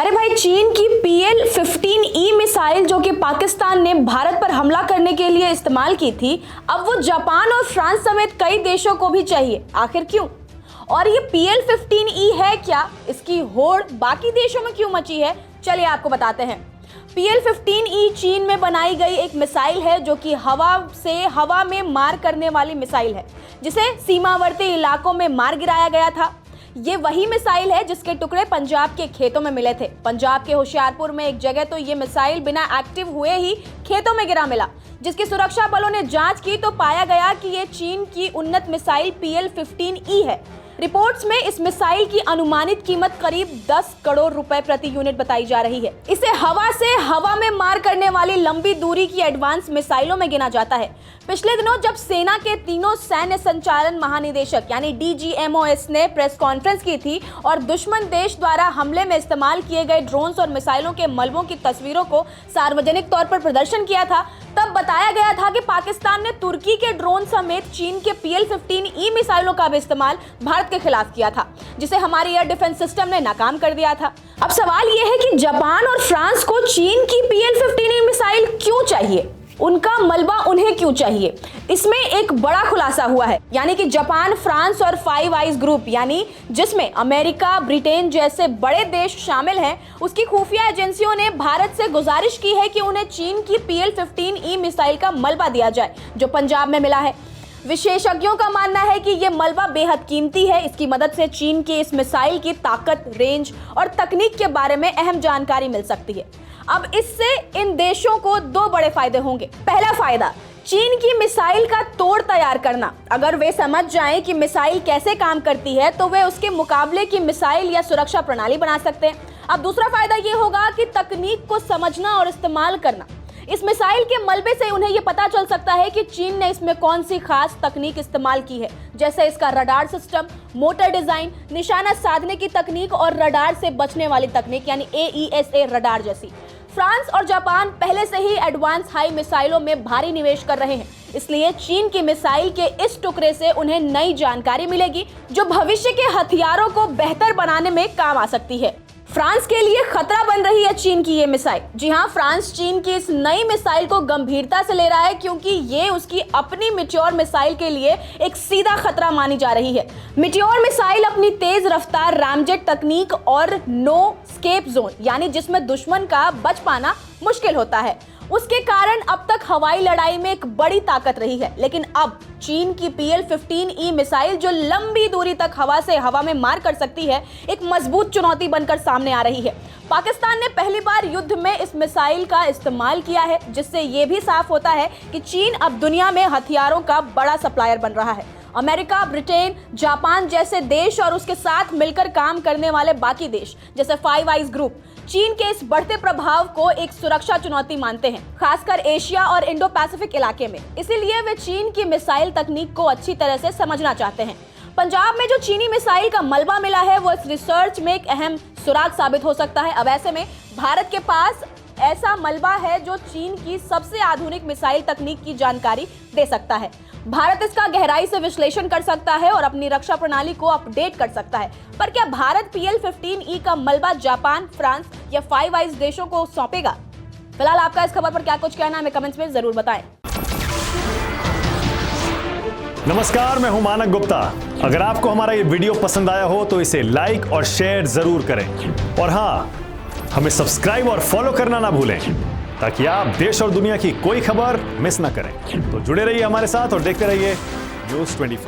अरे भाई, चीन की PL-15E मिसाइल जो कि पाकिस्तान ने भारत पर हमला करने के लिए इस्तेमाल की थी, अब वो जापान और फ्रांस समेत कई देशों को भी चाहिए। आखिर क्यों? और ये PL-15E है क्या? इसकी होड़ बाकी देशों में क्यों मची है? चलिए आपको बताते हैं। PL-15E चीन में बनाई गई एक मिसाइल है जो कि हवा में मार करने वाली मिसाइल है, जिसे सीमावर्ती इलाकों में मार गिराया गया था। ये वही मिसाइल है जिसके टुकड़े पंजाब के खेतों में मिले थे। पंजाब के होशियारपुर में एक जगह तो ये मिसाइल बिना एक्टिव हुए ही खेतों में गिरा मिला, जिसकी सुरक्षा बलों ने जांच की तो पाया गया कि ये चीन की उन्नत मिसाइल PL-15E है। रिपोर्ट्स में इस मिसाइल की अनुमानित कीमत करीब 10 करोड़ रुपए प्रति यूनिट बताई जा रही है। इसे हवा से हवा में मार करने वाली लंबी दूरी की एडवांस मिसाइलों में गिना जाता है। पिछले दिनों जब सेना के तीनों सैन्य संचालन महानिदेशक यानी DGMOS ने प्रेस कॉन्फ्रेंस की थी और दुश्मन देश द्वारा हमले में इस्तेमाल किए गए ड्रोन्स और मिसाइलों के मलबों की तस्वीरों को सार्वजनिक तौर पर प्रदर्शन किया था, तब बताया गया था कि पाकिस्तान ने तुर्की के ड्रोन समेत चीन के PL-15E मिसाइलों का भी इस्तेमाल भारत के खिलाफ किया था, जिसे हमारी एयर डिफेंस सिस्टम ने नाकाम कर दिया था। अब सवाल यह है कि जापान और फ्रांस को चीन की PL-15E मिसाइल क्यों चाहिए? उनका मलबा उन्हें क्यों चाहिए? इसमें एक बड़ा खुलासा हुआ है, यानी कि जापान, फ्रांस और फाइव आइज ग्रुप, यानी जिसमें अमेरिका, ब्रिटेन जैसे बड़े देश शामिल हैं, उसकी खुफिया एजेंसियों ने भारत से गुजारिश की है कि उन्हें चीन की PL-15E मिसाइल का मलबा दिया जाए जो पंजाब में मिला है। विशेषज्ञों का मानना है कि यह मलबा बेहद कीमती है। इसकी मदद से चीन की इस मिसाइल की ताकत, रेंज और तकनीक के बारे में अहम जानकारी मिल सकती है। अब इससे इन देशों को दो बड़े फायदे होंगे। पहला फायदा, चीन की मिसाइल का तोड़ तैयार करना। अगर वे समझ जाएं कि मिसाइल कैसे काम करती है तो वे उसके मुकाबले की मिसाइल या सुरक्षा प्रणाली बना सकते हैं। अब दूसरा फायदा ये होगा कि तकनीक को समझना और इस्तेमाल करना। इस मिसाइल के मलबे से उन्हें यह पता चल सकता है कि चीन ने इसमें कौन सी खास तकनीक इस्तेमाल की है, जैसे इसका रडार सिस्टम, मोटर डिजाइन, निशाना साधने की तकनीक और रडार से बचने वाली तकनीक यानी AESA रडार जैसी। फ्रांस और जापान पहले से ही एडवांस हाई मिसाइलों में भारी निवेश कर रहे हैं, इसलिए चीन की मिसाइल के इस टुकड़े से उन्हें नई जानकारी मिलेगी जो भविष्य के हथियारों को बेहतर बनाने में काम आ सकती है। फ्रांस के लिए खतरा बन रही है चीन की ये मिसाइल। जी हां, फ्रांस चीन की इस नई मिसाइल को गंभीरता से ले रहा है क्योंकि ये उसकी अपनी मिट्योर मिसाइल के लिए एक सीधा खतरा मानी जा रही है। मिट्योर मिसाइल अपनी तेज रफ्तार, रामजेट तकनीक और नो स्केप जोन, यानी जिसमें दुश्मन का बच पाना मुश्किल होता है, उसके कारण अब तक हवाई लड़ाई में एक बड़ी ताकत रही है। लेकिन अब चीन की PL-15E मिसाइल जो लंबी दूरी तक हवा से हवा में मार कर सकती है, एक मजबूत चुनौती बनकर सामने आ रही है। पाकिस्तान ने पहली बार युद्ध में इस मिसाइल का इस्तेमाल किया है, जिससे ये भी साफ होता है कि चीन अब दुनिया में हथियारों का बड़ा सप्लायर बन रहा है। अमेरिका, ब्रिटेन, जापान जैसे देश और उसके साथ मिलकर काम करने वाले बाकी देश जैसे फाइव आइज ग्रुप चीन के इस बढ़ते प्रभाव को एक सुरक्षा चुनौती मानते हैं, खासकर एशिया और इंडो पैसिफिक इलाके में। इसीलिए वे चीन की मिसाइल तकनीक को अच्छी तरह से समझना चाहते हैं। पंजाब में जो चीनी मिसाइल का मलबा मिला है वो इस रिसर्च में एक अहम सुराग साबित हो सकता है। अब ऐसे में भारत के पास ऐसा मलबा है जो चीन की सबसे आधुनिक मिसाइल तकनीक की जानकारी दे सकता है। भारत इसका गहराई से विश्लेषण कर सकता है और अपनी रक्षा प्रणाली को अपडेट कर सकता है। पर क्या भारत PL-15E का मलबा जापान, फ्रांस या फाइव आइज देशों को सौंपेगा? फिलहाल आपका इस खबर पर क्या कुछ कहना है, हमें कमेंट्स में जरूर बताएं। नमस्कार, मैं हूं मानक गुप्ता। अगर आपको हमारा ये वीडियो पसंद आया हो तो इसे लाइक और शेयर जरूर करें, और हाँ, हमें सब्सक्राइब और फॉलो करना ना भूलें ताकि आप देश और दुनिया की कोई खबर मिस ना करें। तो जुड़े रहिए हमारे साथ और देखते रहिए News 24।